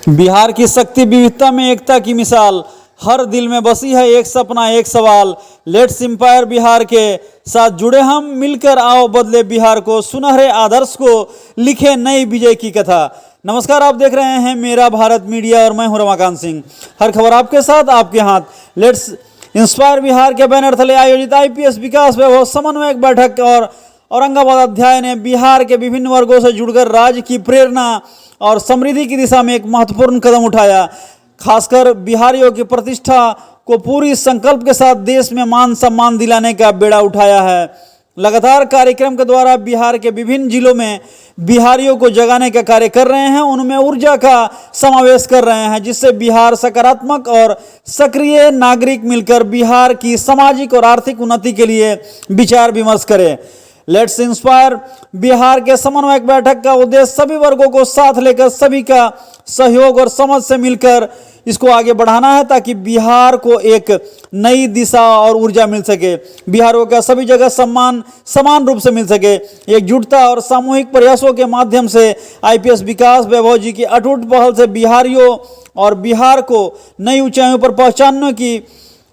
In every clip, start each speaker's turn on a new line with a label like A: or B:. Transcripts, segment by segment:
A: बिहार की शक्ति विविधता में एकता की मिसाल, हर दिल में बसी है एक सपना एक सवाल। लेट्स एम्पायर बिहार के साथ जुड़े हम, मिलकर आओ बदले बिहार को, सुनहरे आदर्श को लिखे नई विजय की कथा। नमस्कार, आप देख रहे हैं मेरा भारत मीडिया और मैं हूं रमाकांत सिंह। हर खबर आपके साथ, आपके हाथ। लेट्स इंस्पायर बिहार के बैनर तले आयोजित आईपीएस विकास वैभव समन्वयक बैठक और औरंगाबाद अध्याय ने बिहार के विभिन्न वर्गों से जुड़कर राज्य की प्रेरणा और समृद्धि की दिशा में एक महत्वपूर्ण कदम उठाया। खासकर बिहारियों की प्रतिष्ठा को पूरी संकल्प के साथ देश में मान सम्मान दिलाने का बेड़ा उठाया है। लगातार कार्यक्रम के द्वारा बिहार के विभिन्न जिलों में बिहारियों को जगाने का कार्य कर रहे हैं, उनमें ऊर्जा का समावेश कर रहे हैं, जिससे बिहार सकारात्मक और सक्रिय नागरिक मिलकर बिहार की सामाजिक और आर्थिक उन्नति के लिए विचार विमर्श करें। लेट्स इंस्पायर बिहार के समन्वयक बैठक का उद्देश्य सभी वर्गों को साथ लेकर सभी का सहयोग और समझ से मिलकर इसको आगे बढ़ाना है, ताकि बिहार को एक नई दिशा और ऊर्जा मिल सके, बिहारियों का सभी जगह सम्मान समान रूप से मिल सके। एकजुटता और सामूहिक प्रयासों के माध्यम से आईपीएस विकास वैभव जी की अटूट पहल से बिहारियों और बिहार को नई ऊंचाइयों पर पहुंचाने की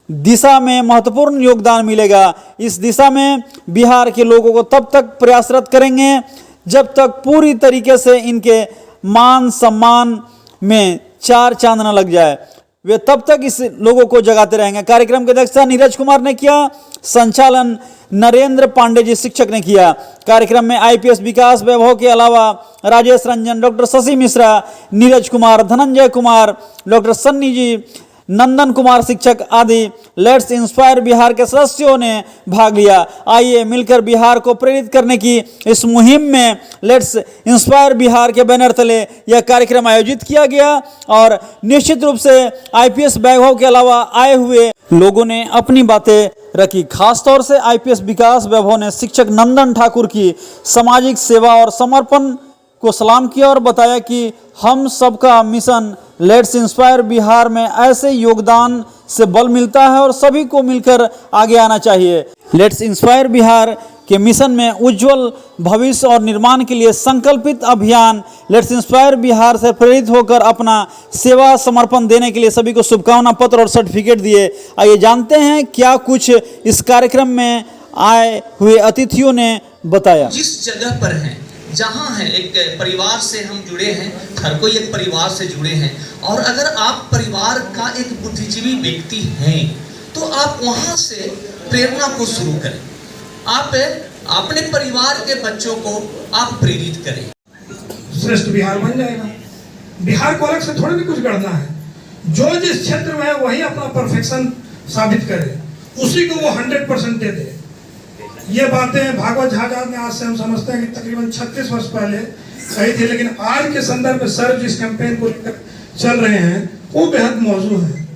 A: दिशा में महत्वपूर्ण योगदान मिलेगा। इस दिशा में बिहार के लोगों को तब तक प्रयासरत करेंगे जब तक पूरी तरीके से इनके मान सम्मान में चार चांद न लग जाए, वे तब तक इस लोगों को जगाते रहेंगे। कार्यक्रम की अध्यक्षता नीरज कुमार ने किया, संचालन नरेंद्र पांडे जी शिक्षक ने किया। कार्यक्रम में आईपीएस विकास वैभव के अलावा राजेश रंजन, डॉक्टर शशि मिश्रा, नीरज कुमार, धनंजय कुमार, डॉक्टर सन्नी जी, नंदन कुमार शिक्षक आदि लेट्स इंस्पायर बिहार के सदस्यों ने भाग लिया। आइए मिलकर बिहार को प्रेरित करने की इस मुहिम में लेट्स इंस्पायर बिहार के बैनर तले यह कार्यक्रम आयोजित किया गया और निश्चित रूप से आईपीएस वैभव के अलावा आए हुए लोगों ने अपनी बातें रखी। खासतौर से आईपीएस विकास वैभव ने शिक्षक नंदन ठाकुर की सामाजिक सेवा और समर्पण को सलाम किया और बताया कि हम सबका मिशन लेट्स इंस्पायर बिहार में ऐसे योगदान से बल मिलता है और सभी को मिलकर आगे आना चाहिए। लेट्स इंस्पायर बिहार के मिशन में उज्जवल भविष्य और निर्माण के लिए संकल्पित अभियान लेट्स इंस्पायर बिहार से प्रेरित होकर अपना सेवा समर्पण देने के लिए सभी को शुभकामना पत्र और सर्टिफिकेट दिए। आइए जानते हैं क्या कुछ इस कार्यक्रम में आए हुए अतिथियों ने बताया।
B: जिस जगह पर हैं, जहाँ हैं, एक परिवार से हम जुड़े हैं, हर कोई एक परिवार से जुड़े हैं, और अगर आप परिवार का एक बुद्धिजीवी व्यक्ति हैं तो आप वहाँ से प्रेरणा को शुरू करें। आप अपने परिवार के बच्चों को आप प्रेरित करें।
C: श्रेष्ठ बिहार बन जाएगा। बिहार को अलग से थोड़ी भी कुछ गढ़ना है, जो जिस क्षेत्र में है वही अपना परफेक्शन साबित करे, उसी को वो 100% दे दे। ये बातें भागवत झाझा ने आज से हम समझते हैं कि तकरीबन 36 वर्ष पहले कही थी, लेकिन आज के संदर्भ में सर जिस कैंपेन को लेकर चल रहे हैं वो बेहद मौजूद है।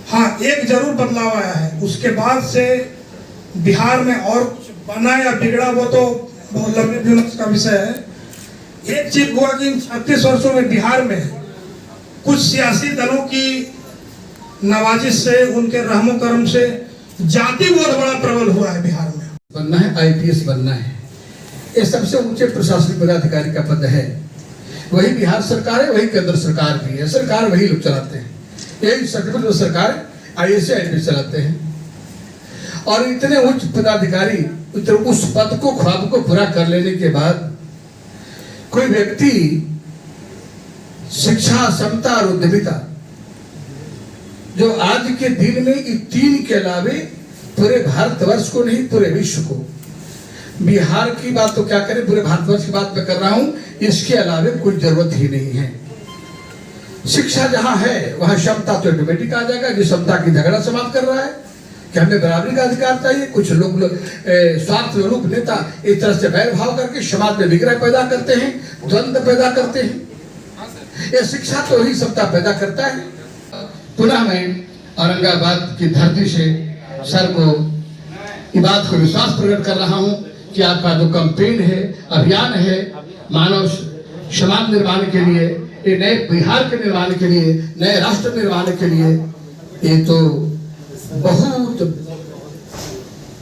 C: हाँ, एक जरूर बदलाव आया है, उसके बाद से बिहार में और बना या बिगड़ा वो तो बहुत लंबे दिनों का विषय है। एक चीज हुआ कि इन 36 वर्षों में बिहार में कुछ सियासी दलों की नवाजिश से, उनके रहमो करम से जाति बहुत बड़ा प्रबल हुआ है। बिहार में
D: बनना है, आईपीएस बनना है, ये सबसे ऊंचे प्रशासनिक पदाधिकारी का पद है। वही बिहार सरकार है, वही केंद्र सरकार भी है, सरकार वही लोग चलाते हैं। यही सर्टिफिकेट सरकार आईएएस आईपीएस चलाते हैं। और इतने उच्च पदाधिकारी उस पद को, ख्वाब को पूरा कर लेने के बाद कोई व्यक्ति शिक्षा, समता और उद्यमिता, जो आज के दिन में इन तीन के अलावे पूरे भारतवर्ष को नहीं, पूरे विश्व को, बिहार की बात तो क्या करें, पूरे भारतवर्ष की बात मैं कर रहा हूं, इसके अलावे कोई जरूरत ही नहीं है। शिक्षा जहां है वहां क्षमता तो ऑटोमेटिक आ जाएगा। जिस क्षमता की झगड़ा समाप्त कर रहा है कि हमें बराबरी का अधिकार चाहिए, कुछ लोग स्वार्थ रूप नेता इस तरह से वैरभाव करके समाज में विग्रह पैदा करते हैं, द्वंद्व पैदा करते हैं। यह शिक्षा तो ही क्षमता पैदा करता है। पुनः मैं औरंगाबाद की धरती से सर को इस बात को विश्वास प्रकट कर रहा हूं कि आपका जो कैंपेन है, अभियान है, मानव समाज निर्माण के लिए, ये नए बिहार के निर्माण के लिए, नए राष्ट्र निर्माण के लिए, ये तो बहुत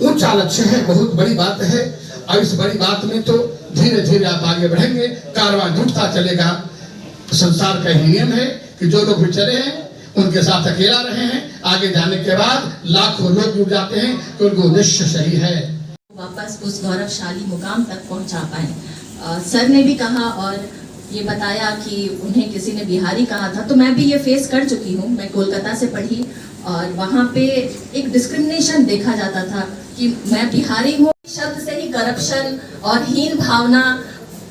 D: ऊंचा लक्ष्य है, बहुत बड़ी बात है। और इस बड़ी बात में तो धीरे धीरे आप आगे बढ़ेंगे, कारवां जुटता चलेगा। संसार का ही नियम है कि जो लोग विचरे हैं उनके साथ अकेला रहे हैं, आगे जाने के बाद लाखों लोग जुड़ जाते हैं कि उनको उद्देश्य सही है,
E: वापस उस गौरवशाली मुकाम तक पहुंचा पाए। सर ने भी कहा और ये बताया कि उन्हें किसी ने बिहारी कहा था, तो मैं भी ये फेस कर चुकी हूँ। मैं कोलकाता से पढ़ी और वहाँ पे एक डिस्क्रिमिनेशन देखा जाता था कि मैं बिहारी हूँ, शब्द से ही करप्शन और हीन भावना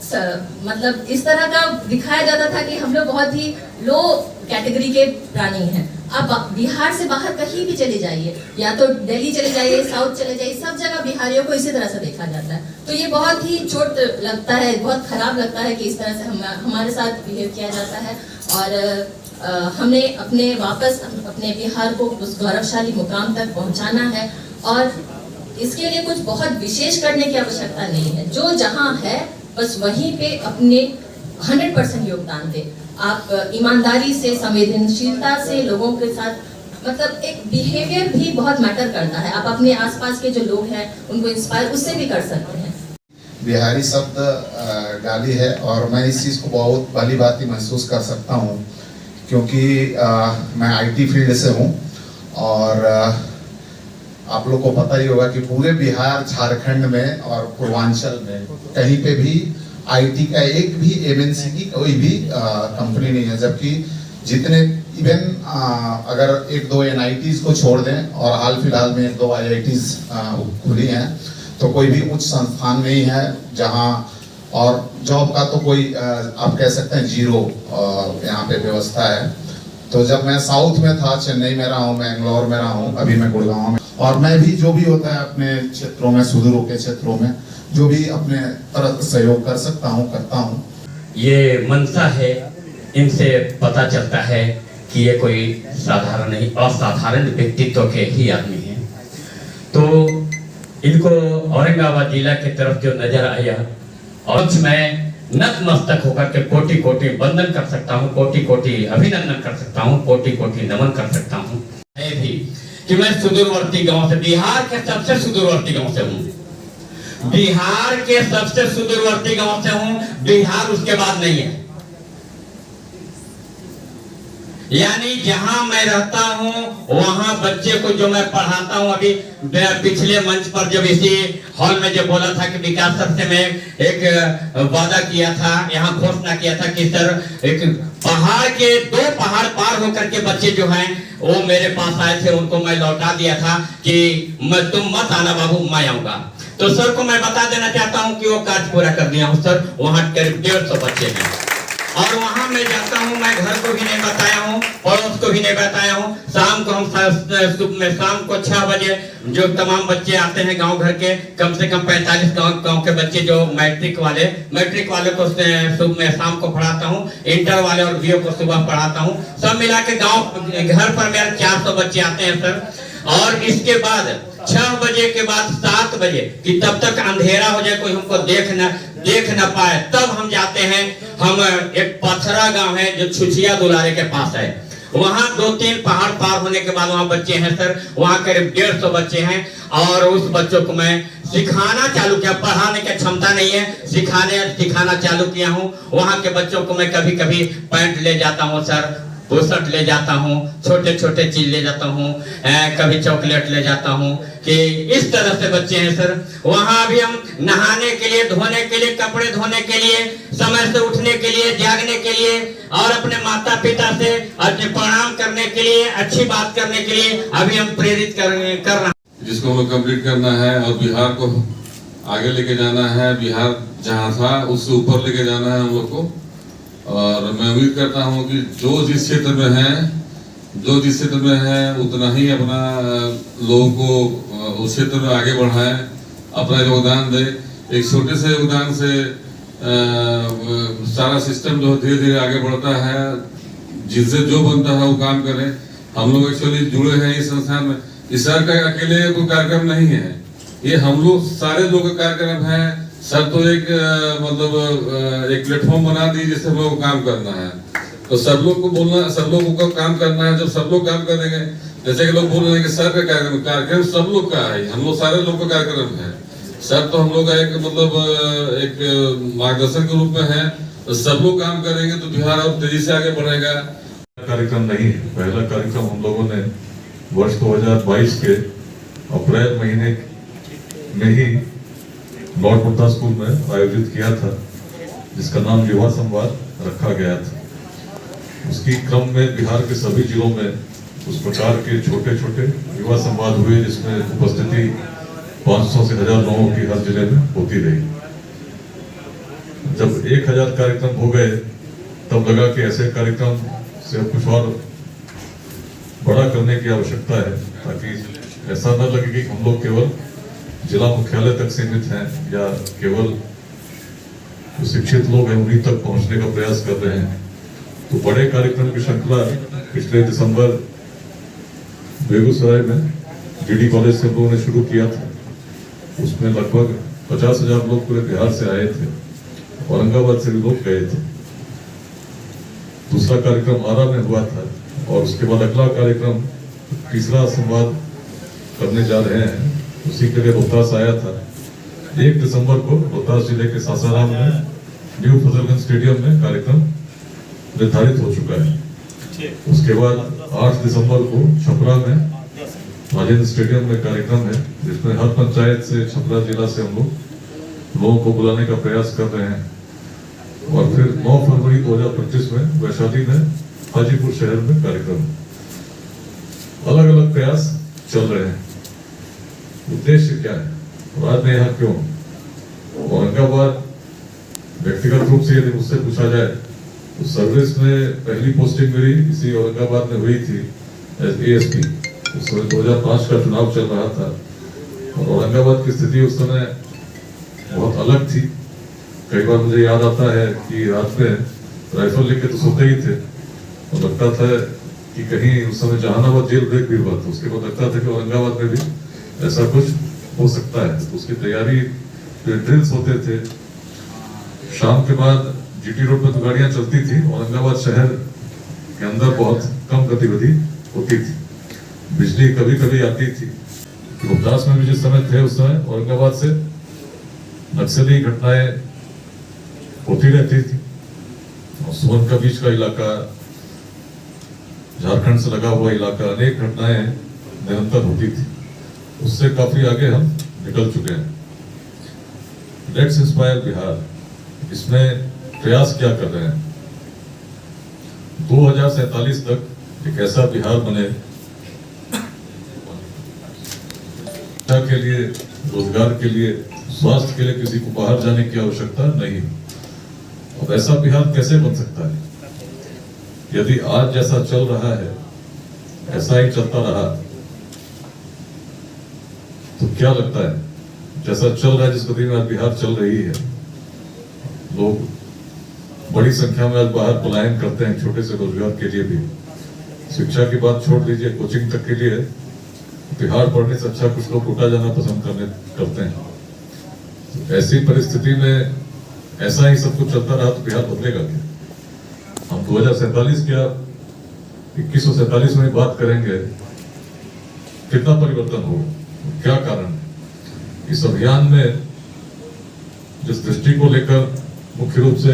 E: मतलब इस तरह का दिखाया जाता था कि हम लोग बहुत ही लो कैटेगरी के प्राणी हैं। अब बिहार से बाहर कहीं भी चले जाइए, या तो दिल्ली चले जाइए, साउथ चले जाइए, सब जगह बिहारियों को इसी तरह से देखा जाता है। तो ये बहुत ही चोट लगता है, बहुत खराब लगता है कि इस तरह से हमारे साथ बिहेव किया जाता है। और हमें अपने वापस अपने बिहार को उस गौरवशाली मुकाम तक पहुंचाना है और इसके लिए कुछ बहुत विशेष करने की आवश्यकता नहीं है। जो जहाँ है बस वहीं पे अपने 100% योगदान दे। आप ईमानदारी से, संवेदनशीलता से लोगों के साथ मतलब एक बिहेवियर भी बहुत मैटर करता है। आप अपने आसपास के जो लोग हैं उनको इंस्पायर उससे भी कर सकते हैं।
F: बिहारी शब्द गाली है और मैं इस चीज़ को बहुत भली भांति महसूस कर सकता हूँ क्योंकि मैं आईटी फील्ड से हूँ और आप लोग को पता ही होगा कि पूरे बिहार, झारखंड में और पूर्वांचल में कहीं पे भी आईटी का एक भी एमएनसी की कोई भी कंपनी नहीं है, जबकि जितने इवन अगर एक दो एनआईटीज को छोड़ दें और हाल फिलहाल में एक दो आईआईटीज खुली हैं तो कोई भी उच्च संस्थान नहीं है जहां, और जॉब का तो कोई आप कह सकते हैं जीरो यहाँ पे व्यवस्था है। तो जब मैं साउथ में था, चेन्नई में रहा हूँ, मैंगलोर में रहा हूँ, अभी मैं गुड़गांव में, और मैं भी जो भी होता है अपने क्षेत्रों में, सुदूरों के क्षेत्रों में जो भी अपने तरह सहयोग कर सकता हूँ करता हूँ।
G: ये मनसा है, इनसे पता चलता है कि ये कोई साधारण नहीं, असाधारण व्यक्तित्व के ही आदमी हैं। तो इनको औरंगाबाद जिला की तरफ जो नजर आया और मैं नतमस्तक होकर के कोटि कोटि वंदन कर सकता हूँ, कोटि कोटि अभिनंदन कर सकता हूँ, कोटि कोटि नमन कर सकता हूँ। मैं भी कि मैं सुदूरवर्ती गांव से, बिहार के सबसे सुदूरवर्ती गांव से हूँ, बिहार के सबसे सुदूरवर्ती गांव से हूँ, बिहार उसके बाद नहीं है। यानी जहां मैं रहता हूं वहां बच्चे को जो मैं पढ़ाता हूं, अभी पिछले मंच पर जब इसी हॉल में जब बोला था कि विकास सर से मैं एक वादा किया था, यहाँ घोषणा किया था कि सर एक पहाड़ के 2 पहाड़ पार होकर के बच्चे जो हैं वो मेरे पास आए थे, उनको मैं लौटा दिया था कि तुम मत आना बाबू, मैं आऊंगा। तो सर को मैं बता देना चाहता हूं कि वो कार्य पूरा कर दिया हूं सर। वहां करीब 150 बच्चे हैं और वहां मैं जाता हूं, मैं घर को भी नहीं बताया हूं, पड़ोस को भी नहीं बताया हूं। शाम को हम शाम को 6 बजे जो तमाम बच्चे आते हैं गांव घर के, कम से कम 45 गांव के बच्चे जो मैट्रिक वाले को सुबह में शाम को पढ़ाता हूं, इंटर वाले और बीए को सुबह पढ़ाता हूं। सब मिला के गाँव घर पर मेरे 400 बच्चे आते हैं सर। और इसके बाद 6 बजे के बाद 7 बजे कि तब तक अंधेरा हो जाए, कोई हमको देख न पाए, तब हम जाते हैं। हम एक पथरा गांव है जो छुछिया दुलारे के पास है, वहां 2-3 पहाड़ पार होने के बाद वहां बच्चे हैं सर, वहां करीब 150 बच्चे हैं। और उस बच्चों को मैं सिखाना चालू किया, पढ़ाने की क्षमता नहीं है, सिखाना चालू किया हूँ। वहां के बच्चों को मैं कभी कभी पैंट ले जाता हूँ सर, बुशर्ट ले जाता हूँ, छोटे छोटे चीज ले जाता हूँ, कभी चॉकलेट ले जाता हूँ, कि इस तरह से बच्चे हैं सर। वहाँ भी हम नहाने के लिए, धोने के लिए, कपड़े धोने के लिए, समय से उठने के लिए, जागने के लिए और अपने माता पिता से अपने प्रणाम करने के लिए, अच्छी बात करने के लिए अभी हम प्रेरित कर रहे हैं,
H: जिसको हम लोग कंप्लीट करना है और बिहार को आगे लेके जाना है। बिहार जहाँ था उससे ऊपर लेके जाना है हम लोग को। और मैं उम्मीद करता हूँ कि जो जिस क्षेत्र में है उतना ही अपना लोगों को उस क्षेत्र में आगे बढ़ाए, अपना योगदान दे। एक छोटे से योगदान से सारा सिस्टम जो धीरे धीरे आगे बढ़ता है, जिससे जो बनता है वो काम करें। हम लोग एक्चुअली जुड़े हैं इस संस्थान में, इस सर का अकेले कोई कार्यक्रम नहीं है, ये हम लोग सारे लोग का कार्यक्रम है। सर तो एक मतलब एक प्लेटफॉर्म बना दी जिससे हम लोग को काम करना है। तो सब लोग को बोलना, सब लोगों को काम करना है। जब सब लोग काम करेंगे, जैसे कि लोग बोल रहे हैं कि सर का कार्यक्रम सब लोग का है, हम लोग सारे लोग का कार्यक्रम है। सर तो हम लोग का एक मतलब एक मार्गदर्शन के रूप में है सब लोग काम करेंगे तो बिहार और तेजी से आगे बढ़ेगा। कार्यक्रम नहीं है, पहला कार्यक्रम हम लोगों ने वर्ष 2022 के अप्रैल महीने में ही लॉर्ड बुद्धा स्कूल में आयोजित किया था, जिसका नाम युवा संवाद रखा गया था। उसकी क्रम में बिहार के सभी जिलों में उस प्रकार के छोटे छोटे युवा संवाद हुए, जिसमें उपस्थिति 500 से 1000 लोगों की हर जिले में होती रही। जब 1000 कार्यक्रम हो गए तब लगा कि ऐसे कार्यक्रम से कुछ और बड़ा करने की आवश्यकता है, ताकि ऐसा न लगे कि हम लोग केवल जिला मुख्यालय तक सीमित हैं या केवल जो शिक्षित लोग हैं उन्हीं तक पहुंचने का प्रयास कर रहे हैं। तो बड़े कार्यक्रम की श्रृंखला पिछले दिसंबर बेगूसराय में GD कॉलेज से हम लोगों ने शुरू किया था। उसमें लगभग 50,000 लोग पूरे बिहार से आए थे, औरंगाबाद से भी लोग गए थे। दूसरा कार्यक्रम आरा में हुआ था और उसके बाद अगला कार्यक्रम तीसरा संवाद करने जा रहे हैं, उसी के लिए रोहतास आया था। 1 दिसंबर को रोहतास जिले के सासाराम में न्यू फजलगंज स्टेडियम में कार्यक्रम निर्धारित हो चुका है। उसके बाद 8 दिसंबर को छपरा में राजेंद्र स्टेडियम में कार्यक्रम है, जिसमें हर पंचायत से छपरा जिला से हम लोग लोगों को बुलाने का प्रयास कर रहे हैं। और फिर 9 फरवरी 2025 में वैशाली में हाजीपुर शहर में कार्यक्रम। अलग अलग प्रयास चल रहे हैं। उद्देश्य क्या है और आज मैं यहाँ क्यों? औरंगाबाद व्यक्तिगत रूप से यदि मुझसे पूछा जाए तो सर्विस में पहली पोस्टिंग मेरी इसी औरंगाबाद में हुई थी एज ASP। उस समय 2005 का चुनाव चल रहा था और औरंगाबाद की स्थिति उस समय बहुत अलग थी। कई बार मुझे याद आता है कि रात में राइफल लेके तो सोते ही थे और लगता था कि कहीं उस समय जहानाबाद जेल ब्रेक भी हुआ था, उसके बाद लगता था कि औरंगाबाद में भी ऐसा कुछ हो सकता है। तो उसकी तैयारी ड्रिल्स होते थे। शाम के बाद GT रोड पर तो गाड़ियां चलती थी, औरंगाबाद शहर के अंदर बहुत कम गतिविधि होती थी। बिजली कभी कभी आती थी। रोहतास में भी जिस समय थे उस समय औरंगाबाद से नक्सली घटनाएं होती रहती थी। और सुमन का बीच का इलाका, झारखंड से लगा हुआ इलाका, अनेक घटनाएं निरंतर होती थी। उससे काफी आगे हम निकल चुके हैं। लेट्स इंस्पायर बिहार, इसमें प्रयास क्या कर रहे हैं? 2047 तक एक ऐसा बिहार बने के लिए, रोजगार के लिए, स्वास्थ्य के लिए किसी को बाहर जाने की आवश्यकता नहीं। अब ऐसा बिहार कैसे बन सकता है? यदि आज जैसा चल रहा है ऐसा ही चलता रहा तो क्या लगता है, जैसा चल रहा है जिस गति में आज बिहार चल रही है, लोग बड़ी संख्या में आज बाहर पलायन करते हैं छोटे से रोजगार के लिए भी। शिक्षा की बात छोड़ दीजिए, कोचिंग तक के लिए बिहार पढ़ने से अच्छा कुछ लोग कोटा जाना पसंद करते हैं। तो ऐसी परिस्थिति में ऐसा ही सब कुछ चलता रहा तो बिहार बदलेगा क्या? हम 2047 क्या 2147 में बात करेंगे, कितना परिवर्तन हो, क्या कारण? इस अभियान में जिस दृष्टि को लेकर मुख्य रूप से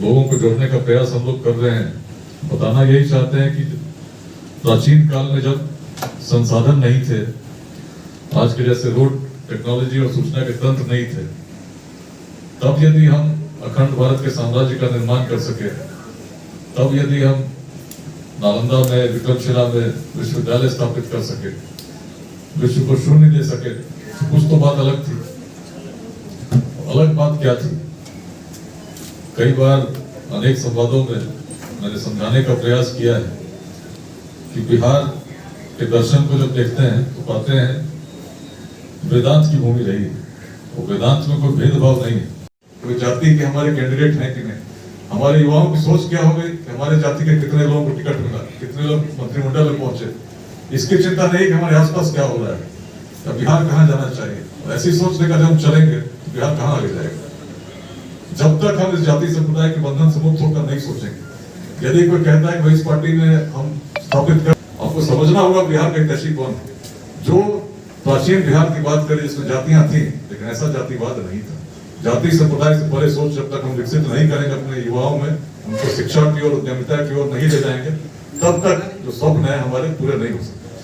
H: लोगों को जोड़ने का प्रयास हम लोग कर रहे हैं, बताना यही चाहते हैं कि प्राचीन काल में जब संसाधन नहीं थे, आज के जैसे रोड टेक्नोलॉजी और सूचना के तंत्र नहीं थे, तब यदि हम अखंड भारत के साम्राज्य का निर्माण कर सके, तब यदि हम नालंदा में, विक्रमशिला में विश्वविद्यालय स्थापित कर सके, विश्व को शून्य दे सके, तो कुछ तो बात अलग थी। अलग बात क्या थी? कई बार अनेक संवादों में मैंने समझाने का प्रयास किया है कि बिहार के दर्शन को जब देखते हैं तो पाते हैं वेदांत की भूमि रही है। वो वेदांत में कोई भेदभाव नहीं है, कोई जाति के हमारे कैंडिडेट हैं कि नहीं। हमारे युवाओं की सोच क्या हो गई कि हमारे जाति के कितने लोगों को टिकट मिला, कितने लोग मंत्रिमंडल में पहुंचे, इसकी चिंता नहीं कि हमारे आसपास क्या हो रहा है, तो बिहार कहाँ जाना चाहिए। ऐसी सोच लेकर जब हम चलेंगे तो बिहार कहाँ आगे जाएगा? जब तक हम इस जाति समुदाय के बंधन से मुक्त होकर नहीं सोचेंगे। यदि कोई कहता है कि इस पार्टी में हम स्थापित कर, आपको समझना होगा बिहार का हितैषी कौन है। जो प्राचीन बिहार की बात करें जिसमें जातियां थी, लेकिन ऐसा जातिवाद नहीं था।
I: जाति संप्रदाय से परे सोच जब तक हम विकसित नहीं करेंगे अपने युवाओं में, उनको शिक्षा की और उद्यमिता की ओर नहीं ले जाएंगे, तब तक जो स्वप्न है हमारे पूरे नहीं हो सकते।